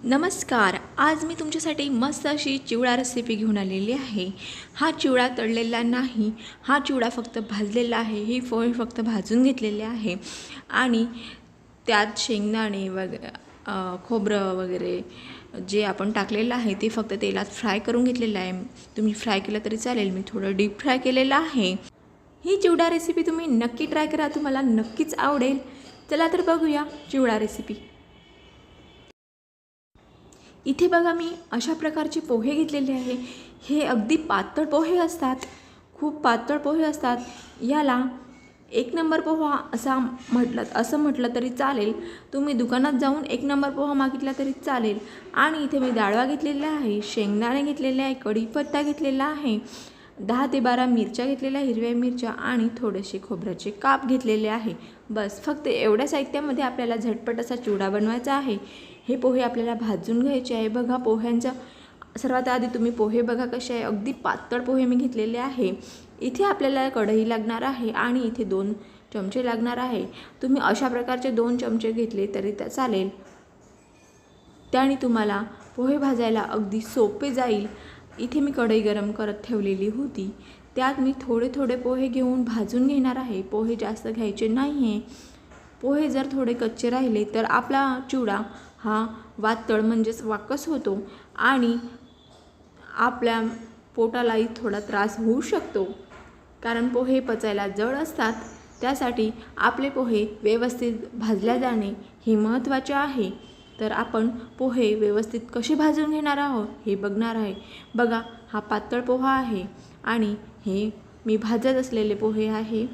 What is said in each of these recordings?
नमस्कार. आज मी तुमच्यासाठी मस्त अशी चिवडा रेसिपी घेऊन आलेली आहे. हा चिवडा तळलेला नाही, हा चिवडा फक्त भाजलेला आहे. ही पोहे फक्त भाजून घेतलेले आहे आणि त्यात शेंगदाणे खोबरं वगैरे जे आपण टाकलेलं आहे ते फक्त तेलात फ्राय करून घेतलेलं आहे. तुम्ही फ्राय केलं तरी चालेल, मी थोडं डीप फ्राय केलेलं आहे. ही चिवडा रेसिपी तुम्ही नक्की ट्राय करा, तुम्हाला नक्कीच आवडेल. चला तर बघूया चिवडा रेसिपी. इथे बघा मी अशा प्रकारचे पोहे घेतलेले आहे. हे अगदी पातळ पोहे असतात, खूप पातळ पोहे असतात. याला एक नंबर पोहा असं म्हटलं तरी चालेल. तुम्ही दुकानात जाऊन एक नंबर पोहा मागितला तरी चालेल. आणि इथे मी डाळवा घेतलेला आहे, शेंगदाणे घेतलेले आहे, कढीपत्ता घेतलेला आहे, 10 ते 12 मिरच्या घेतलेल्या, हिरव्या मिरच्या आणि थोडेसे खोबऱ्याचे काप घेतलेले आहे. बस फक्त एवढ्या साहित्यामध्ये आपल्याला झटपट असा चिवडा बनवायचा आहे. हे पोहे आपल्याला भाजून घ्यायचे आहे. बघा पोह्यांचा सर्वात आधी तुम्ही पोहे बघा कसे आहे, अगदी पातळ पोहे मी घेतलेले आहे. इथे आपल्याला कढई लागणार आहे आणि इथे 2 चमचे लागणार आहे. तुम्ही अशा प्रकारचे 2 चमचे घेतले तरी चालेल. त्याने तुम्हाला पोहे भाजायला अगदी सोपे जाईल. इथे मी कढई गरम करत ठेवलेली होती, त्यात मी थोडे थोडे पोहे घेऊन भाजून घेणार आहे. पोहे जास्त घ्यायचे नाही आहे. पोहे जर थोडे कच्चे राहिले तर आपला चिवडा हा वातळ म्हणजेच वाकस होतो आणि आपल्या पोटालाही थोडा त्रास होऊ शकतो, कारण पोहे पचायला जड असतात. त्यासाठी आपले पोहे व्यवस्थित भाजल्या जाणे हे महत्त्वाचे आहे. तर आपण पोहे व्यवस्थित कसे भाजून घेणार आहोत हे बघणार आहे. बघा हा पातळ पोहा आहे आणि हे मी भाजत असलेले पोहे आहे.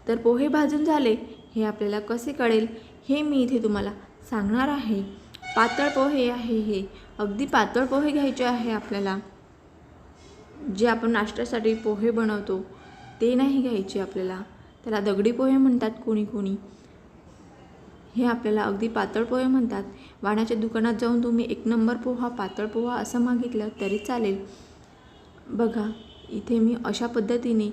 तर पोहे भाजून झाले हे आपल्याला कसे कळेल हे मी इथे तुम्हाला सांगणार आहे. पातळ पोहे आहे, हे अगदी पातळ पोहे घ्यायचे आहे आपल्याला. जे आपण नाश्त्यासाठी पोहे बनवतो ते नाही घ्यायचे आपल्याला, त्याला दगडी पोहे म्हणतात कोणी. हे आपल्याला अगदी पातळ पोहे म्हणतात. वाण्याच्या दुकानात जाऊन तुम्ही एक नंबर पोहा, पातळ पोहा असं मागितलं तरी चालेल. बघा इथे मी अशा पद्धतीने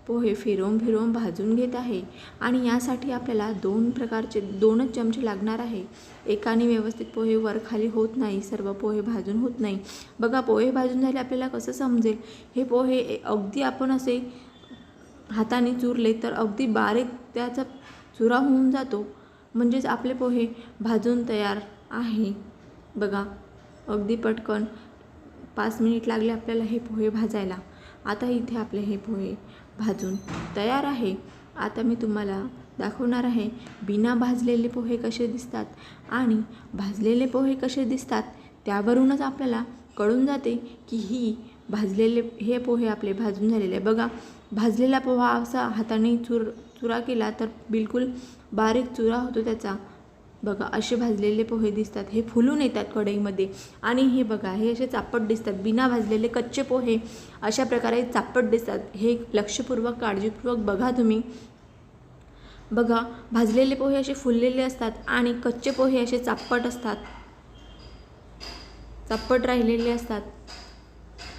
पोहे फिरवून भाजून घेत आहे आणि यासाठी आपल्याला 2 प्रकारचे 2च चमचे लागणार आहे. एकाने व्यवस्थित पोहे वर खाली होत नाही, सर्व पोहे भाजून होत नाही. बघा पोहे भाजून झाले आपल्याला कसं समजेल. हे पोहे अगदी आपण असे हाताने चुरले तर अगदी बारीक त्याचा चुरा होऊन जातो, म्हणजेच आपले पोहे भाजून तयार आहे. बघा अगदी पटकन 5 मिनिट लागले आपल्याला हे पोहे भाजायला. आता इथे आपले हे पोहे भाजून तयार आहे. आता मी तुम्हाला दाखवणार आहे बिना भाजलेले पोहे कसे दिसतात आणि भाजलेले पोहे कसे दिसतात. त्यावरूनच आपल्याला कळून जाते की हे पोहे आपले भाजून झालेले. बघा भाजलेला पोहा असा हाताने चुरा केला तर बिलकुल बारीक चुरा होतो त्याचा. बघा असे भाजलेले पोहे दिसतात, हे फुलून येतात कढईमध्ये. आणि हे बघा हे असे चापट दिसतात. बिना भाजलेले कच्चे पोहे अशा प्रकारे चापट दिसतात. हे लक्षपूर्वक काळजीपूर्वक बघा तुम्ही. बघा भाजलेले पोहे असे फुललेले असतात आणि कच्चे पोहे असे चापट असतात, चापट राहिलेले असतात.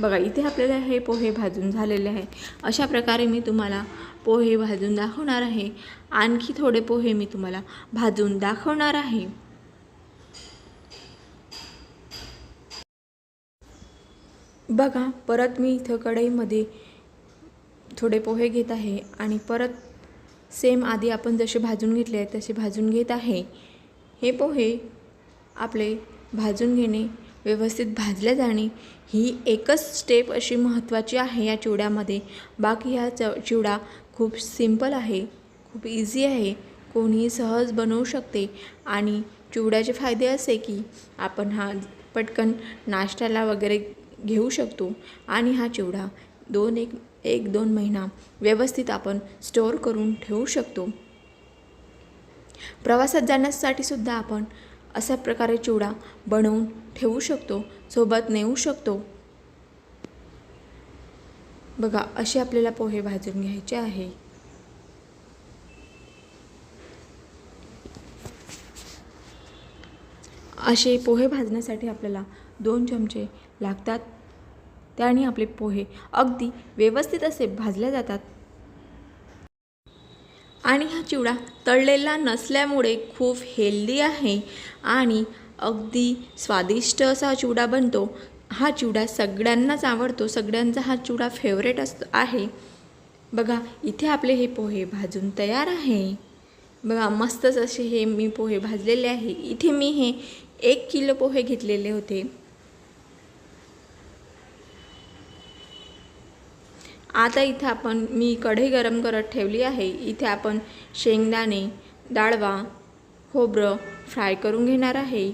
बघा इथे आपल्याला हे पोहे भाजून झालेले आहे. अशा प्रकारे मी तुम्हाला पोहे भाजून दाखवणार आहे. आणखी थोडे पोहे मी तुम्हाला भाजून दाखवणार आहे. बघा परत मी इथं कढईमध्ये थोडे पोहे घेत आहे आणि परत सेम आधी आपण जसे भाजून घेतले तसे भाजून घेत आहे. हे पोहे आपले भाजून घेणे, व्यवस्थित भाजल्या जाणे ही एकच स्टेप अशी महत्त्वाची आहे या चिवड्यामध्ये. बाकी हा चिवडा खूप सिंपल आहे, खूप इझी आहे, कोणीही सहज बनवू शकते. आणि चिवड्याचे फायदे असे की आपण हा पटकन नाश्त्याला वगैरे घेऊ शकतो आणि हा चिवडा 1-2 महिना व्यवस्थित आपण स्टोअर करून ठेवू शकतो. प्रवासात जाण्यासाठी सुद्धा आपण अशा प्रकारे चिवडा बनवून ठेवू शकतो, सोबत नेऊ शकतो. बघा असे आपल्याला पोहे भाजून घ्यायचे आहे. असे पोहे भाजण्यासाठी आपल्याला 2 चमचे लागतात. त्याने आपले पोहे अगदी व्यवस्थित असे भाजले जातात. आणि हा चिवडा तळलेला नसल्यामुळे खूप हेल्दी आहे आणि अगदी स्वादिष्ट असा चिवडा बनतो। हा चिवडा सगळ्यांनाच आवडतो, सगळ्यांचा हा चिवडा फेवरेट आहे। बघा इथे आपले हे पोहे भाजून तयार आहे। बघा मस्तच असे हे मी पोहे भाजलेले आहे। इथे मी हे 1 किलो पोहे घेतलेले होते। आता इथे मी कढई गरम करत ठेवली आहे। इथे आपण शेंगदाणे, डाळवा, खोबरं फ्राय करून घेणार आहे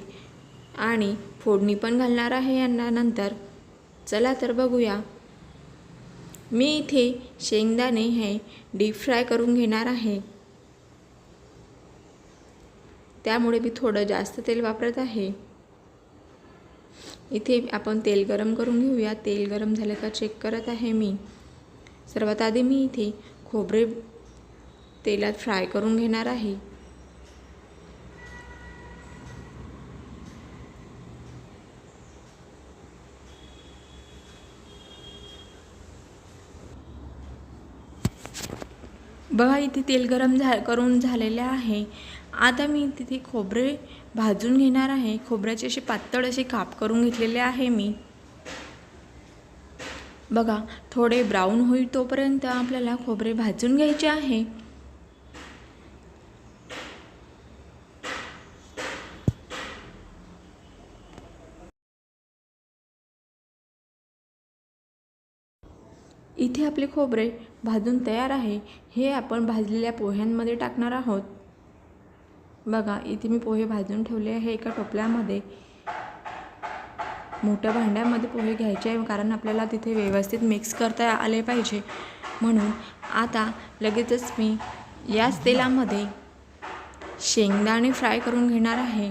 आणि फोडणी पण घालणार आहे यांना नंतर। चला तर बघूया। मी इथे शेंगदाणे हे डीप फ्राय करून घेणार आहे, त्यामुळे मी थोडं जास्त तेल वापरत आहे। इथे आपण तेल गरम करून घेऊया। तेल गरम झाले का चेक करत आहे मी। सर्वात आधी मी इथे खोबरे तेलात फ्राय करून घेणार आहे। बघा इथे तेल गरम करून झालेले आहे। आता मी तिथे खोबरे भाजून घेणार आहे। खोबऱ्याचे असे पातळ असे काप करून घेतलेले आहे मी। बघा थोडे ब्राऊन होईल तोपर्यंत आपल्याला खोबरे भाजून घ्यायचे आहे। इथे आपले खोबरे भाजून तयार आहे। हे आपण भाजलेल्या पोह्यांमध्ये टाकणार आहोत। बघा इथे मी पोहे भाजून ठेवले आहे एका टोपल्यामध्ये। मोठ्या भांड्यामध्ये पोहे घ्यायचे आहे, कारण आपल्याला तिथे व्यवस्थित मिक्स करता आले पाहिजे म्हणून। आता लगेचच मी याच तेलामध्ये शेंगदाणे फ्राय करून घेणार आहे।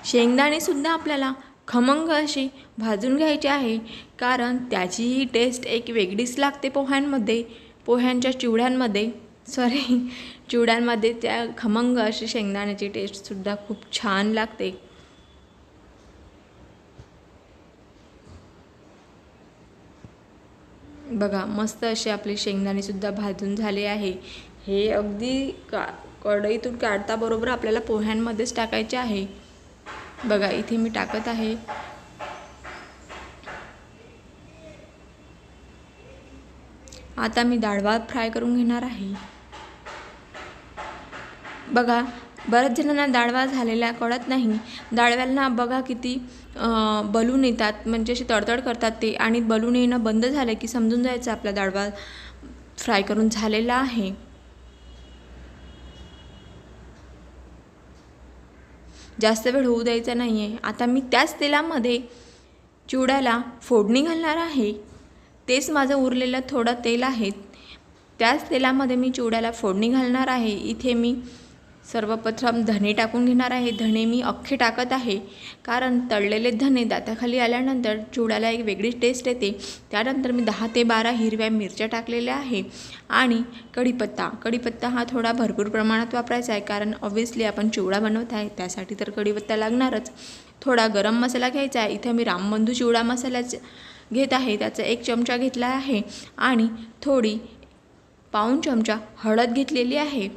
शेंगदाणे सुद्धा आपल्याला खमंग अशी भाजून घ्यायचे आहे, कारण त्याचीही टेस्ट एक वेगळीच लागते पोह्यांच्या चिवड्यांमध्ये त्या खमंग अशी शेंगदाण्याची टेस्टसुद्धा खूप छान लागते। बघा मस्त असे आपले शेंगदाणेसुद्धा भाजून झाले आहे। हे अगदी कढईतून काढता बरोबर आपल्याला पोह्यांमध्येच टाकायचे आहे। बघा इथे मी टाकत आहे। आता मी डाळवा फ्राय करून घेणार आहे। बघा बऱ्याच जणांना डाळवा झालेला कळत नाही। डाळव्याला बघा किती बलून येतात, म्हणजे असे तडतड करतात ते, आणि बलून येणं बंद झालं की समजून जायचं आपला डाळवा फ्राय करून झालेला आहे। जास्त वेळ होऊ द्यायचा नाही आहे। आता मी त्याच तेलामध्ये चिवड्याला फोडणी घालणार आहे। तेच माझं उरलेलं थोडं तेल आहे, त्याच तेलामध्ये मी चिवड्याला फोडणी घालणार आहे। इथे मी सर्वप्रथम धणे टाकून घेणार आहे। धणे मी अख्खे टाकत आहे, कारण तळलेले धणे दाताखाली आल्यानंतर चिवड्याला एक वेगळी टेस्ट येते। त्यानंतर मी 10 ते 12 हिरव्या मिरच्या टाकलेल्या आहे आणि कढीपत्ता हा थोडा भरपूर प्रमाणात वापरायचा आहे, कारण ऑब्व्हियसली आपण चिवडा बनवत आहे त्यासाठी तर कढीपत्ता लागणारच। थोडा गरम मसाला घ्यायचा आहे। इथे मी रामबंधू चिवडा मसाल्याचा घेत आहे, त्याचा 1 चमचा घेतला आहे आणि थोडी पाऊण चमचा हळद घेतलेली आहे।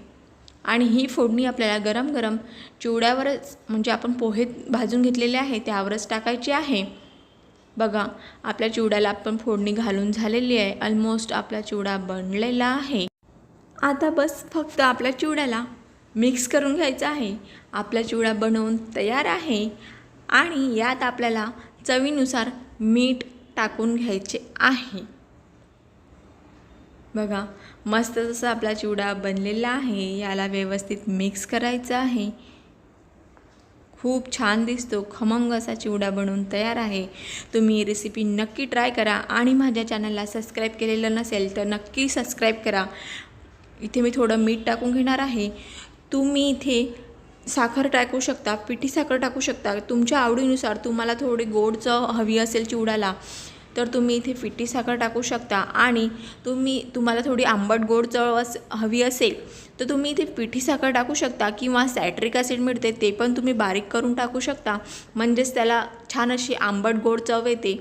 आणि ही फोडणी आपल्याला गरम गरम चिवड्यावरच, म्हणजे आपण पोहे भाजून घेतलेले आहे त्यावरच टाकायची आहे। बघा आपल्या चिवड्याला आपण फोडणी घालून झालेली आहे। ऑलमोस्ट आपला चिवडा बनलेला आहे। आता बस फक्त आपल्या चिवड्याला मिक्स करून घ्यायचं आहे। आपला चिवडा बनवून तयार आहे आणि यात आपल्याला चवीनुसार मीठ टाकून घ्यायचे आहे। बघा मस्त जसा आपला चिवडा बनलेला आहे, याला व्यवस्थित मिक्स करायचं आहे। खूप छान दिसतो, खमंग असा चिवडा बनवून तयार आहे। तुम्ही ही रेसिपी नक्की ट्राय करा आणि माझ्या चॅनलला सबस्क्राईब केलेलं नसेल तर नक्की सबस्क्राईब करा। इथे मी थोडं मीठ टाकून घेणार आहे। तुम्ही इथे साखर टाकू शकता, पिठी साखर टाकू शकता, तुमच्या आवडीनुसार। तुम्हाला थोडी गोड चव हवी असेल चिवड्याला तर तुम्ही इथे पिठी साखर टाकू शकता, आणि तुम्हाला थोडी आंबट गोड चव हवी असेल तर तुम्ही इथे पिठी साखर टाकू शकता, किंवा सायट्रिक ॲसिड मिळते ते पण तुम्ही बारीक करून टाकू शकता, म्हणजेच त्याला छान अशी आंबट गोड चव येते।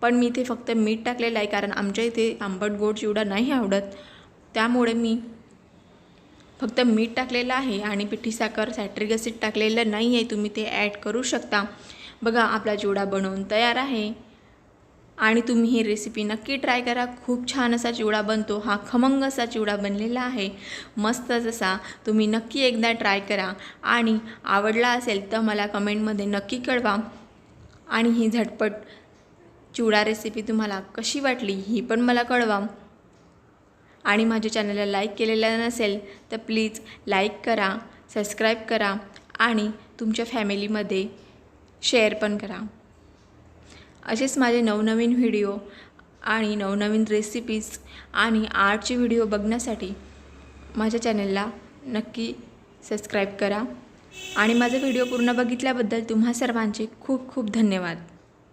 पण मी इथे फक्त मीठ टाकलेलं आहे, कारण आमच्या इथे आंबट गोड चिवडा नाही आवडत, त्यामुळे मी फक्त मीठ टाकलेलं आहे आणि पिठी साखर सायट्रिक ॲसिड टाकलेलं नाही आहे. तुम्ही ते ॲड करू शकता. बघा आपला चिवडा बनवून तयार आहे आणि तुम्ही ही रेसिपी नक्की ट्राय करा. खूप छान असा चिवडा बनतो. हा खमंग असा चिवडा बनलेला आहे, मस्त जसा. तुम्ही नक्की एकदा ट्राय करा आणि आवडला असेल तर मला कमेंटमध्ये नक्की कळवा. आणि ही झटपट चिवडा रेसिपी तुम्हाला कशी वाटली ही पण मला कळवा. आणि माझ्या चॅनलला लाईक केलेलं नसेल तर प्लीज लाईक करा, सबस्क्राईब करा आणि तुमच्या फॅमिलीमध्ये शेअर पण करा. असेच माझे नवनवीन व्हिडिओ आणि नवनवीन रेसिपीज आणि आर्टचे व्हिडिओ बघण्यासाठी माझ्या चॅनलला नक्की सबस्क्राईब करा. आणि माझा व्हिडिओ पूर्ण बघितल्याबद्दल तुम्हा सर्वांचे खूप खूप धन्यवाद.